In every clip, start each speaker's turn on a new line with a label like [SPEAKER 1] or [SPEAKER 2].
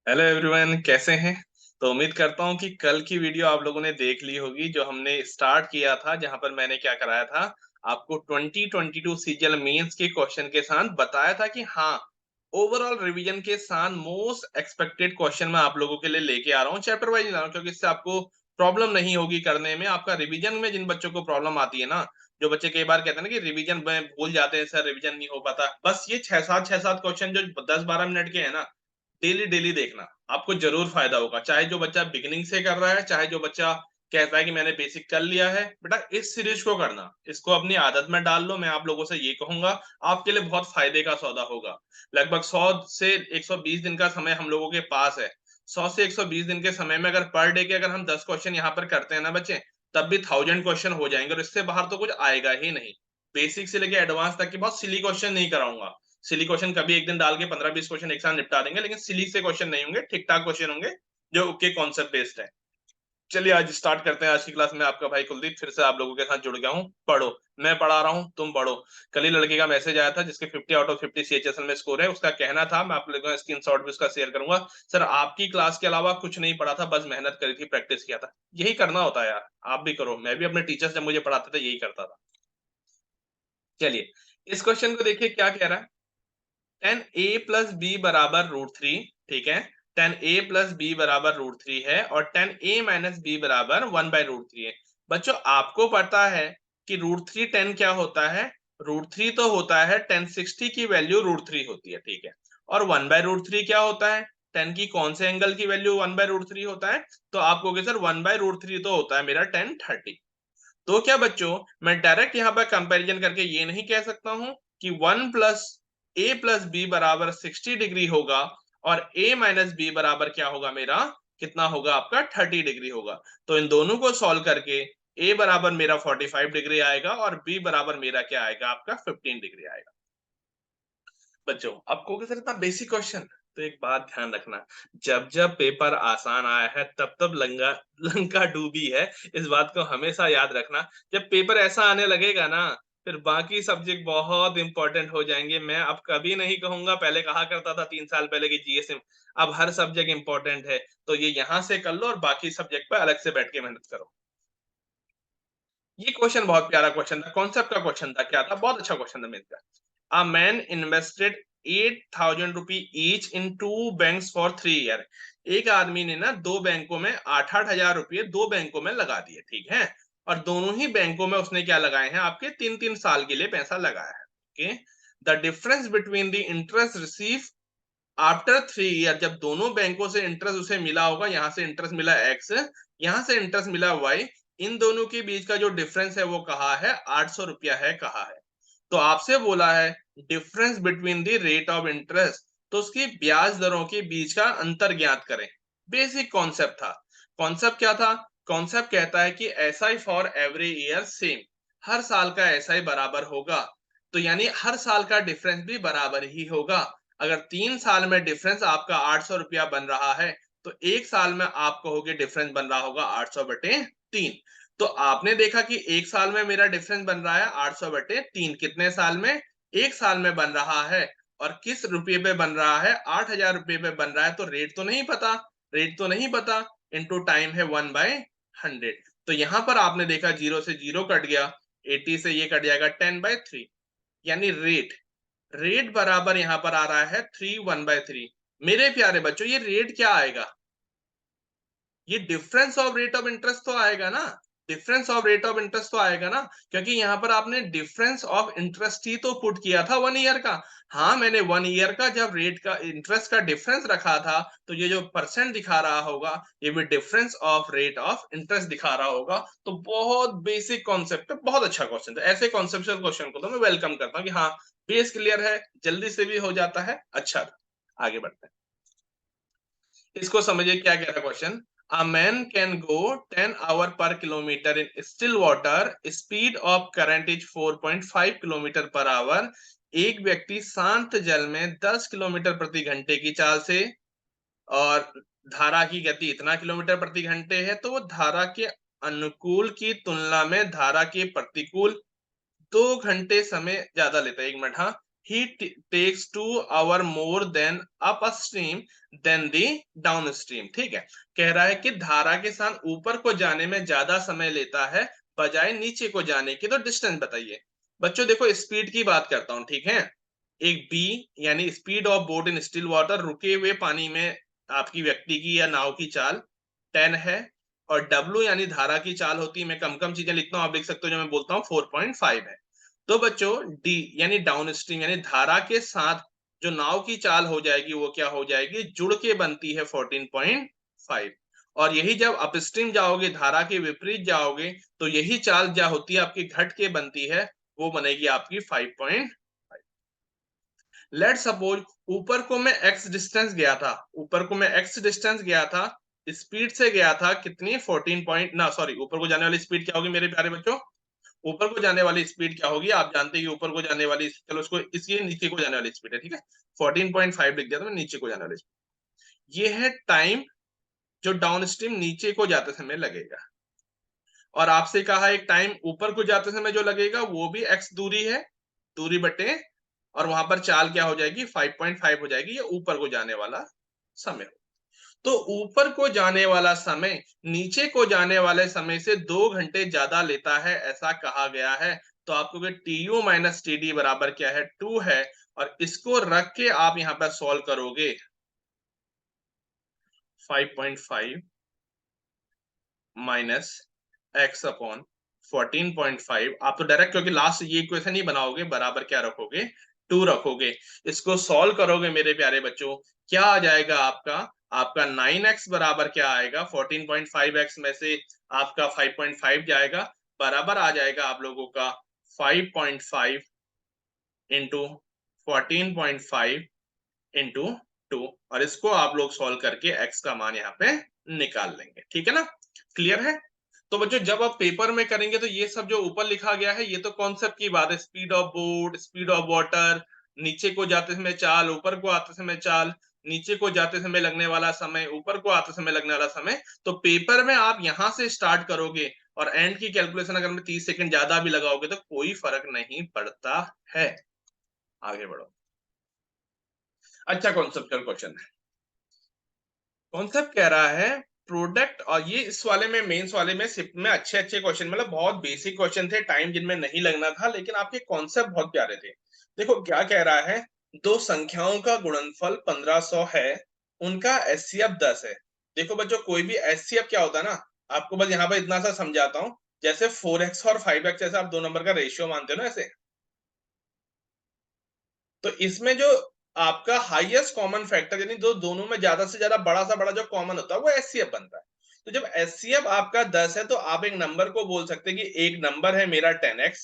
[SPEAKER 1] Hello everyone, कैसे हैं। तो उम्मीद करता हूं कि कल की वीडियो आप लोगों ने देख ली होगी जो हमने स्टार्ट किया था, जहां पर मैंने क्या कराया था, आपको 2022 सीजीएल मेंस के क्वेश्चन के साथ बताया था कि हाँ, ओवरऑल रिवीजन के साथ मोस्ट एक्सपेक्टेड क्वेश्चन मैं आप लोगों के लिए लेके आ रहा हूँ, चैप्टर वाइज ला रहा हूँ, क्योंकि इससे आपको प्रॉब्लम नहीं होगी करने में। आपका रिवीजन में जिन बच्चों को प्रॉब्लम आती है ना, जो बच्चे कई बार कहते हैं ना कि रिवीजन में भूल जाते हैं, सर रिवीजन नहीं हो पाता, बस ये छह सात क्वेश्चन जो 10-12 मिनट के हैं ना, डेली डेली देखना, आपको जरूर फायदा होगा। चाहे जो बच्चा बिगिनिंग से कर रहा है, चाहे जो बच्चा कहता है कि मैंने बेसिक कर लिया है, बेटा इस सीरीज को करना, इसको अपनी आदत में डाल लो। मैं आप लोगों से ये कहूंगा, आपके लिए बहुत फायदे का सौदा होगा। लगभग 100 से 120 दिन का समय हम लोगों के पास है। 100 से 120 दिन के समय में अगर पर डे के अगर हम 10 क्वेश्चन यहाँ पर करते हैं ना बच्चे, तब भी 1000 क्वेश्चन हो जाएंगे, और इससे बाहर तो कुछ आएगा ही नहीं। बेसिक से लेके एडवांस तक के बहुत सिली क्वेश्चन नहीं कराऊंगा। सिली क्वेश्चन कभी एक दिन डाल के 15-20 क्वेश्चन एक साथ निपटा देंगे, लेकिन सिली से क्वेश्चन नहीं होंगे, ठीक ठाक क्वेश्चन होंगे जो के कॉन्सेप्ट बेस्ड है। चलिए आज स्टार्ट करते हैं। आज की क्लास में आपका भाई कुलदीप फिर से आप लोगों के साथ जुड़ गया हूँ। पढ़ो, मैं पढ़ा रहा हूँ, तुम पढ़ो। कल ही लड़के का मैसेज आया था जिसके 50 आउट ऑफ 50 सीएचएसएल में स्कोर है। उसका कहना था, मैं आप लोगों को स्क्रीन शॉट भी उसका शेयर करूंगा, सर आपकी क्लास के अलावा कुछ नहीं पढ़ा था, बस मेहनत करी थी, प्रैक्टिस किया था। यही करना होता है यार, आप भी करो। मैं भी अपने टीचर्स जब मुझे पढ़ाते थे यही करता था। चलिए, इस क्वेश्चन को देखिए क्या कह रहा है। टेन ए प्लस बी बराबर रूट थ्री, ठीक है। टेन ए प्लस बी बराबर रूट थ्री है, और टेन ए माइनस बी बराबर 1/√3 है। बच्चों आपको पता है कि रूट थ्री टेन क्या होता है। रूट थ्री तो होता है 1060 की वैल्यू रूट थ्री होती है, ठीक है। और 1/√3 क्या होता है, टेन की कौन से एंगल की वैल्यू 1/√3 होता है। तो आप कहोगे सर 1/√3 तो होता है मेरा 1030। तो क्या बच्चों, मैं डायरेक्ट यहाँ पर कंपैरिजन करके ये नहीं कह सकता हूं कि वन प्लस ए प्लस बी बराबर 60 डिग्री होगा, और ए माइनस बी बराबर क्या होगा मेरा, कितना होगा आपका 30 डिग्री होगा। तो इन दोनों को सॉल्व करके ए बराबर मेरा 45 डिग्री आएगा, और बी बराबर मेरा क्या आएगा, आपका 15 डिग्री आएगा। बच्चों अब कहोगे सर इतना बेसिक क्वेश्चन, तो एक बात ध्यान रखना, जब जब पेपर आसान आया है तब तब लंका लंका डूबी है। इस बात को हमेशा याद रखना। जब पेपर ऐसा आने लगेगा ना, फिर बाकी सब्जेक्ट बहुत इंपॉर्टेंट हो जाएंगे। मैं अब कभी नहीं कहूंगा, पहले कहा करता था 3 साल पहले की जीएसएम, अब हर सब्जेक्ट इंपॉर्टेंट है। तो ये यहां से कर लो, और बाकी सब्जेक्ट पे अलग से बैठ के मेहनत करो। ये क्वेश्चन बहुत प्यारा क्वेश्चन था, कॉन्सेप्ट का क्वेश्चन था, क्या था, बहुत अच्छा क्वेश्चन था मेरे। A man invested 8,000 rupee each in two banks for 3 year. एक आदमी ने ना दो बैंकों में 8-8 हजार रुपये दो बैंकों में लगा दिए, ठीक है। और दोनों ही बैंकों में उसने क्या लगाए हैं, आपके 3-3 साल के लिए पैसा लगाया है, okay. The difference between the interest receive after 3 year, जब दोनों बैंकों से इंटरेस्ट उसे मिला होगा, यहां से इंटरेस्ट मिला एक्स, यहां से इंटरेस्ट मिला वाई, इन दोनों के बीच का जो डिफरेंस है वो कहा है 800 रुपया है, कहा है। तो आपसे बोला है difference between the rate of interest, तो उसकी ब्याज दरों के बीच का अंतर ज्ञात करें। बेसिक कॉन्सेप्ट था। कॉन्सेप्ट क्या था, कॉन्सेप्ट कहता है कि S I for every year same, हर साल का एस आई बराबर होगा। तो यानी हर साल का डिफरेंस भी बराबर ही होगा। अगर 3 साल में डिफरेंस आपका 800 रुपया बन रहा है, तो एक साल में आप कहोगे डिफरेंस बन रहा होगा 800/3। तो आपने देखा कि एक साल में मेरा डिफरेंस बन रहा है 800/3, कितने साल में, एक साल में बन रहा है। और किस रुपये पे बन रहा है, 8,000 रुपये पे बन रहा है। तो रेट तो नहीं पता, रेट तो नहीं पता, इनटू टाइम है 1/100। तो यहां पर आपने देखा जीरो से जीरो कट गया, 80 से ये कट जाएगा 10/3, यानी रेट, रेट बराबर यहां पर आ रहा है 3 1/3। मेरे प्यारे बच्चों ये रेट क्या आएगा, ये difference of rate of interest तो आएगा ना, difference of rate of interest तो आएगा ना, क्योंकि यहां पर आपने डिफरेंस ऑफ इंटरेस्ट ही तो पुट किया था 1 ईयर का। हाँ, मैंने 1 ईयर का जब रेट का इंटरेस्ट का डिफरेंस रखा था, तो ये जो परसेंट दिखा रहा होगा, ये भी difference of rate of interest दिखा रहा होगा। तो बहुत बेसिक कॉन्सेप्ट है, बहुत अच्छा क्वेश्चन था। ऐसे कॉन्सेप्चुअल क्वेश्चन को तो मैं वेलकम करता हूँ कि हाँ, बेस क्लियर है, जल्दी से भी हो जाता है, अच्छा था। आगे बढ़ते हैं, इसको समझिए क्या कह रहा है question. A man can go 10 hours per kilometer in still water, speed of current is 4.5 kilometre per hour. एक व्यक्ति शांत जल में 10 किलोमीटर प्रति घंटे की चाल से, और धारा की गति इतना किलोमीटर प्रति घंटे है, तो वो धारा के अनुकूल की तुलना में धारा के प्रतिकूल 2 घंटे समय ज्यादा लेता है। 1 मिनट, हाँ, he takes 2 hours more than upstream than the downstream। ठीक है, कह रहा है कि धारा के साथ ऊपर को जाने में ज्यादा समय लेता है बजाय नीचे को जाने की। तो डिस्टेंस बताइए बच्चों। देखो स्पीड की बात करता हूं, ठीक है। एक बी यानी speed of boat in still water, रुके हुए पानी में आपकी व्यक्ति की या नाव की चाल 10 है। और डब्ल्यू यानी धारा की चाल होती है, मैं कम कम चीजें लिखता हूं, आप लिख सकते हो जो मैं बोलता हूँ 4.5 है। तो बच्चों डी यानी डाउन स्ट्रीम यानी धारा के साथ जो नाव की चाल हो जाएगी वो क्या हो जाएगी, जुड़ के बनती है 14.5। और यही जब अपस्ट्रीम जाओगे, धारा के विपरीत जाओगे, तो यही चाल जो होती है आपकी घट के बनती है, वो बनेगी आपकी 5.5। लेट सपोज ऊपर को मैं x डिस्टेंस गया था, ऊपर को मैं x डिस्टेंस गया था, स्पीड से गया था कितनी 14 पॉइंट ना सॉरी, ऊपर को जाने वाली स्पीड क्या होगी मेरे प्यारे बच्चों, ऊपर को जाने वाली स्पीड क्या होगी, आप जानते हैं कि ऊपर को जाने वाली, चलो उसको इसलिए नीचे को जाने वाली स्पीड है, ठीक है। 14.5 लिख दिया था मैं, नीचे को जाने वाली स्पीड। ये है टाइम जो डाउन स्ट्रीम नीचे को जाते समय लगेगा। और आपसे कहा एक टाइम ऊपर को जाते समय जो लगेगा वो भी x दूरी है, दूरी बटे, और वहां पर चाल क्या हो जाएगी 5.5 हो जाएगी, ये ऊपर को जाने वाला समय। तो ऊपर को जाने वाला समय नीचे को जाने वाले समय से 2 घंटे ज्यादा लेता है ऐसा कहा गया है। तो आपको T U minus T D बराबर क्या है 2 है। और इसको रख के आप यहाँ पर सॉल्व करोगे 5.5 माइनस एक्स अपॉन 14.5, आप तो डायरेक्ट क्योंकि लास्ट ये इक्वेशन ही बनाओगे, बराबर क्या रखोगे 2 रखोगे। इसको सॉल्व करोगे मेरे प्यारे बच्चों, क्या आ जाएगा आपका, आपका 9x बराबर क्या आएगा, 14.5x में से आपका 5.5 जाएगा, बराबर आ जाएगा आप लोगों का 5.5 इंटू 14.5 इंटू 2। और इसको आप लोग सॉल्व करके x का मान यहाँ पे निकाल लेंगे, ठीक है ना, क्लियर है। तो बच्चों जब आप पेपर में करेंगे तो ये सब जो ऊपर लिखा गया है ये तो कॉन्सेप्ट की बात है, speed of boat, speed of water, नीचे को जाते समय चाल, ऊपर को आते समय चाल, नीचे को जाते समय लगने वाला समय, ऊपर को आते समय लगने वाला समय। तो पेपर में आप यहां से स्टार्ट करोगे और एंड की कैलकुलेशन अगर मैं 30 सेकंड ज्यादा भी लगाओगे तो कोई फर्क नहीं पड़ता है। आगे बढ़ो। अच्छा कॉन्सेप्चुअल क्वेश्चन है। कॉन्सेप्ट कह रहा है प्रोडक्ट, और ये इस वाले में मेंस वाले में सिर्फ में अच्छे अच्छे क्वेश्चन, मतलब बहुत बेसिक क्वेश्चन थे, टाइम जिनमें नहीं लगना था, लेकिन आपके कॉन्सेप्ट बहुत प्यारे थे। देखो क्या कह रहा है, दो संख्याओं का गुणनफल 1500 है, उनका एचसीएफ 10 है। देखो बच्चों कोई भी एचसीएफ क्या होता है ना, आपको बस यहाँ पर इतना सा समझाता हूँ। जैसे 4x और 5x ऐसे आप दो नंबर का रेशियो मानते हो ना ऐसे, तो इसमें जो आपका हाईएस्ट कॉमन फैक्टर यानी दो दोनों में ज्यादा से ज्यादा बड़ा सा बड़ा जो कॉमन होता है वो एचसीएफ बनता है। तो जब एचसीएफ आपका 10 है तो आप एक नंबर को बोल सकते हैं कि एक नंबर है मेरा 10x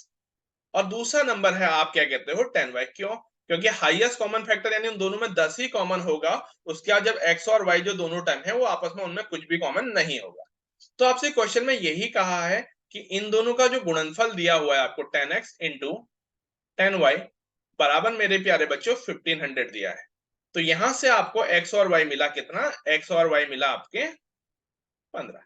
[SPEAKER 1] और दूसरा नंबर है आप क्या कहते हो 10y। क्यों? क्योंकि हाईएस्ट कॉमन फैक्टर यानी उन दोनों में 10 ही कॉमन होगा, उसके बाद जब x और y जो दोनों टर्म है वो आपस में उनमें कुछ भी कॉमन नहीं होगा। तो आपसे क्वेश्चन में यही कहा है कि इन दोनों का जो गुणनफल दिया हुआ है आपको 10x इंटू 10y बराबर मेरे प्यारे बच्चों 1500 दिया है। तो यहां से आपको x और y मिला कितना, x और y मिला आपके 15।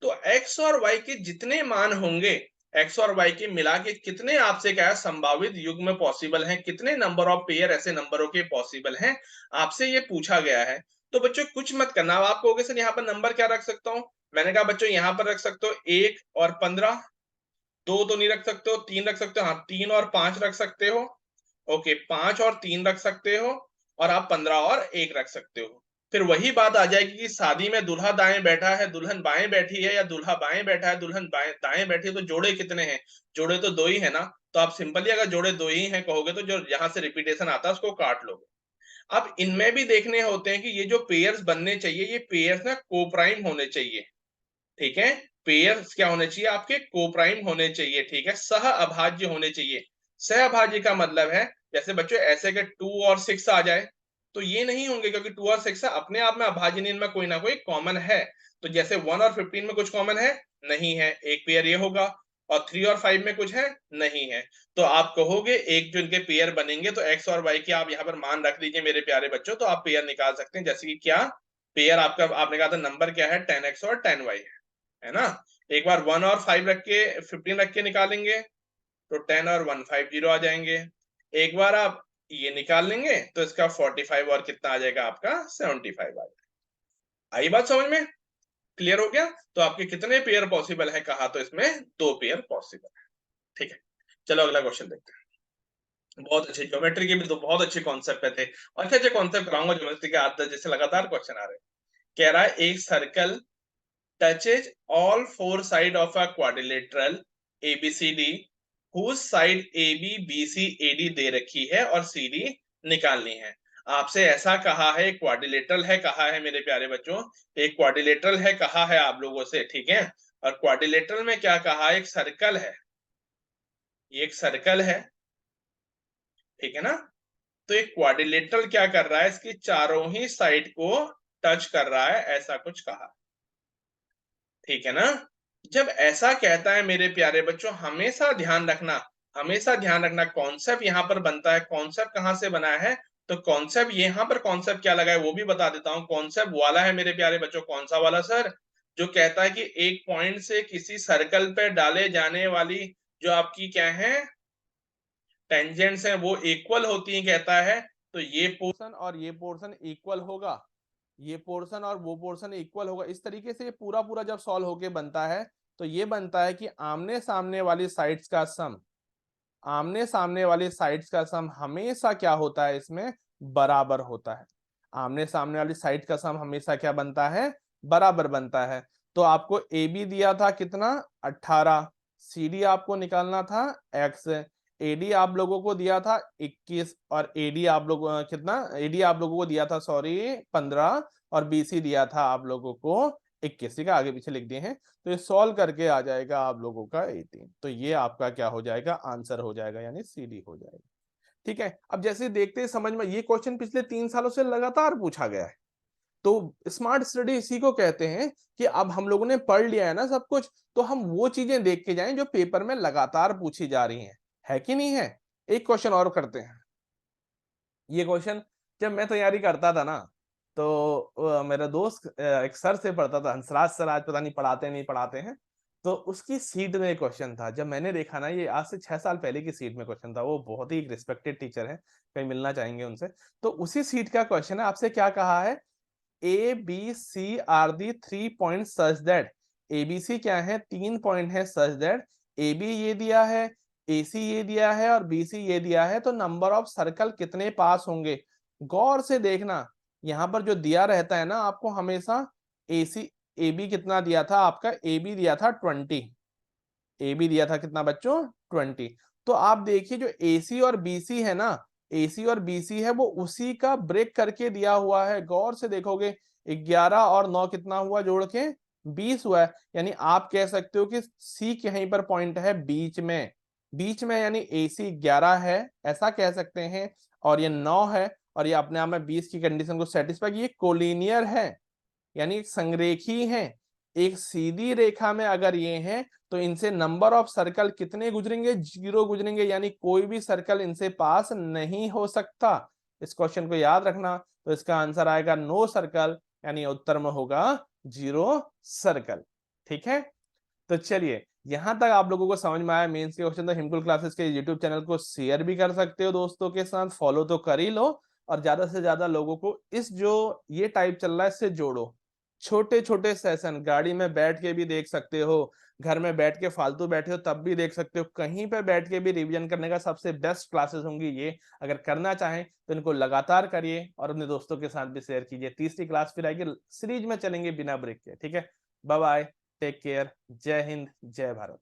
[SPEAKER 1] तो x और y के जितने मान होंगे, x और y के मिला के कितने आपसे क्या है संभावित युग्म पॉसिबल हैं, कितने नंबर ऑफ पेयर ऐसे नंबरों के पॉसिबल हैं, आपसे ये पूछा गया है। तो बच्चों कुछ मत करना, अब आप कहोगे सर यहाँ पर नंबर क्या रख सकता हूँ, मैंने कहा बच्चों यहाँ पर रख सकते हो 1 और 15, 2 तो नहीं रख सकते हो, 3 रख सकते हो, हाँ 3 और 5 रख सकते हो, ओके 5 और 3 रख सकते हो, और आप 15 और 1 रख सकते हो। फिर वही बात आ जाएगी कि शादी में दूल्हा दाएं बैठा है दुल्हन बाएं बैठी है, या दूल्हा बाएं बैठा है दुल्हन बाएं दाएं बैठी है, तो जोड़े कितने हैं, जोड़े तो दो ही है ना। तो आप सिंपली अगर जोड़े दो ही हैं कहोगे तो जो यहाँ से रिपीटेशन आता है उसको काट लोगे। अब इनमें भी देखने होते हैं कि ये जो पेयर्स बनने चाहिए ये पेयर्स ना कोप्राइम होने चाहिए, ठीक है। पेयर्स क्या होने चाहिए आपके, कोप्राइम होने चाहिए, ठीक है, सह अभाज्य होने चाहिए। सह अभाज्य का मतलब है जैसे बच्चों ऐसे के 2 और 6 आ जाए तो ये नहीं होंगे, क्योंकि 2 और 6 अपने आप में अभाज्य नहीं, इनमें कोई ना कोई कॉमन है। तो जैसे 1 और 15 में कुछ कॉमन है, नहीं है, एक पेयर ये होगा। और 3 और 5 में कुछ है, नहीं है। तो आप कहोगे एक जो इनके पेयर बनेंगे तो एक्स और वाई के आप यहाँ पर मान रख दीजिए मेरे प्यारे बच्चों, तो आप पेयर निकाल सकते हैं। जैसे कि क्या पेयर आपका, आपने कहा था नंबर क्या है 10x और 10y है ना। एक बार 1 और 5 रख के 15 रख के निकालेंगे तो 10 और 1 50 आ जाएंगे। एक बार आप ये निकाल लेंगे तो इसका 45 और कितना आ जाएगा आपका 75 आ जाएगा। आई बात समझ में? क्लियर हो गया? तो आपके कितने पेयर पॉसिबल है कहा, तो इसमें 2 पेयर पॉसिबल है। ठीक है, चलो अगला क्वेश्चन देखते हैं। बहुत अच्छे ज्योमेट्री के भी तो बहुत अच्छे कॉन्सेप्ट थे, और अच्छे अच्छे कॉन्सेप्ट कराऊंगा ज्योमेट्री के आते जैसे लगातार क्वेश्चन आ रहे हैं। कह रहा है एक circle touches all four side of a quadrilateral ABCD whose side AB BC AD दे रखी है और CD निकालनी है। आपसे ऐसा कहा है, क्वाड्रिलेटरल है कहा है मेरे प्यारे बच्चों, एक क्वाड्रिलेटरल है कहा है आप लोगों से, ठीक है। और क्वाड्रिलेटरल में क्या कहा, एक सर्कल है, ये एक सर्कल है, ठीक है ना। तो एक क्वाड्रिलेटरल क्या कर रहा है, इसकी चारों ही साइड को टच कर रहा है, ऐसा कुछ कहा, ठीक है ना। जब ऐसा कहता है मेरे प्यारे बच्चों, हमेशा ध्यान रखना, हमेशा ध्यान रखना कॉन्सेप्ट यहां पर बनता है। कॉन्सेप्ट कहां से बना है, तो कॉन्सेप्ट यहां पर कॉन्सेप्ट क्या लगा है वो भी बता देता हूं। कॉन्सेप्ट वाला है मेरे प्यारे बच्चों, कौन सा वाला सर, जो कहता है कि एक पॉइंट से किसी सर्कल पे डाले जाने वाली जो आपकी क्या है टेंजेंट्स है वो इक्वल होती है, कहता है। तो ये पोर्शन और ये पोर्शन इक्वल होगा, ये पोर्शन और वो पोर्शन इक्वल होगा। इस तरीके से ये पूरा पूरा जब सॉल्व होके बनता है तो ये बनता है कि आमने सामने वाली साइड्स का सम, आमने सामने वाली साइड्स का सम हमेशा क्या होता है, इसमें बराबर होता है। आमने सामने वाली साइड का सम हमेशा क्या बनता है, बराबर बनता है। तो आपको ए बी दिया था कितना 18, सी डी आपको निकालना था x, एडी आप लोगों को दिया था 21 और एडी आप लोग कितना, एडी आप लोगों को दिया था सॉरी 15 और बीसी दिया था आप लोगों को 21, ठीक है, आगे पीछे लिख दिए हैं। तो ये सॉल्व करके आ जाएगा आप लोगों का 18, तो ये आपका क्या हो जाएगा, आंसर हो जाएगा, यानी सी डी हो जाएगा। ठीक है, अब जैसे देखते हैं समझ में, ये क्वेश्चन पिछले 3 सालों से लगातार पूछा गया है। तो स्मार्ट स्टडी इसी को कहते हैं कि अब हम लोगों ने पढ़ लिया है ना सब कुछ, तो हम वो चीजें देख के जाएं जो पेपर में लगातार पूछी जा रही हैं, है कि नहीं है। एक क्वेश्चन और करते हैं। ये क्वेश्चन जब मैं तैयारी करता था ना, तो मेरा दोस्त एक सर से पढ़ता था, हंसराज सर, आज पता नहीं पढ़ाते नहीं पढ़ाते हैं। तो उसकी सीट में क्वेश्चन था, जब मैंने देखा ना, ये आज से 6 साल पहले की सीट में क्वेश्चन था, वो बहुत ही रिस्पेक्टेड टीचर है, कहीं मिलना चाहेंगे उनसे। तो उसी सीट का क्वेश्चन है, आपसे क्या कहा है, A B C are the 3 point such that, ABC क्या है, 3 पॉइंट है, सच दैट ए बी ये दिया है, एसी ये दिया है और बीसी ये दिया है, तो नंबर ऑफ सर्कल कितने पास होंगे। गौर से देखना, यहां पर जो दिया रहता है ना आपको हमेशा, एसी ए बी कितना दिया था आपका, ए बी दिया था 20, ए बी दिया था कितना बच्चों 20। तो आप देखिए जो एसी और बीसी है ना, एसी और बीसी है वो उसी का ब्रेक करके दिया हुआ है। गौर से देखोगे 11 और 9 कितना हुआ जोड़ के 20 हुआ है, यानी आप कह सकते हो कि सी कहीं पर पॉइंट है बीच में, बीच में, यानी एसी 11 है ऐसा कह सकते हैं, और ये 9 है, और ये अपने आप में 20 की कंडीशन को सेटिस्फाई, ये कोलिनियर है, यानी एक संरेखी है। एक सीधी रेखा में अगर ये है तो इनसे नंबर ऑफ सर्कल कितने गुजरेंगे, 0 गुजरेंगे, यानी कोई भी सर्कल इनसे पास नहीं हो सकता। इस क्वेश्चन को याद रखना, तो इसका आंसर आएगा नो सर्कल, यानी उत्तर में होगा 0 सर्कल। ठीक है, तो चलिए यहां तक आप लोगों को समझ में आया मेंस के क्वेश्चन। तो हिमकुल क्लासेस के यूट्यूब चैनल को शेयर भी कर सकते हो दोस्तों के साथ, फॉलो तो कर ही लो, और ज्यादा से ज्यादा लोगों को इस जो ये टाइप चल रहा है इससे जोड़ो। छोटे छोटे सेशन गाड़ी में बैठ के भी देख सकते हो, घर में बैठ के फालतू बैठे हो तब भी देख सकते हो, कहीं पे बैठ के भी रिवीजन करने का सबसे बेस्ट क्लासेस होंगी ये। अगर करना चाहें तो इनको लगातार करिए और अपने दोस्तों के साथ भी शेयर कीजिए। तीसरी क्लास फिर आएगी, सीरीज में चलेंगे बिना ब्रेक के। ठीक है, बाय बाय, टेक केयर, जय हिंद, जय भारत।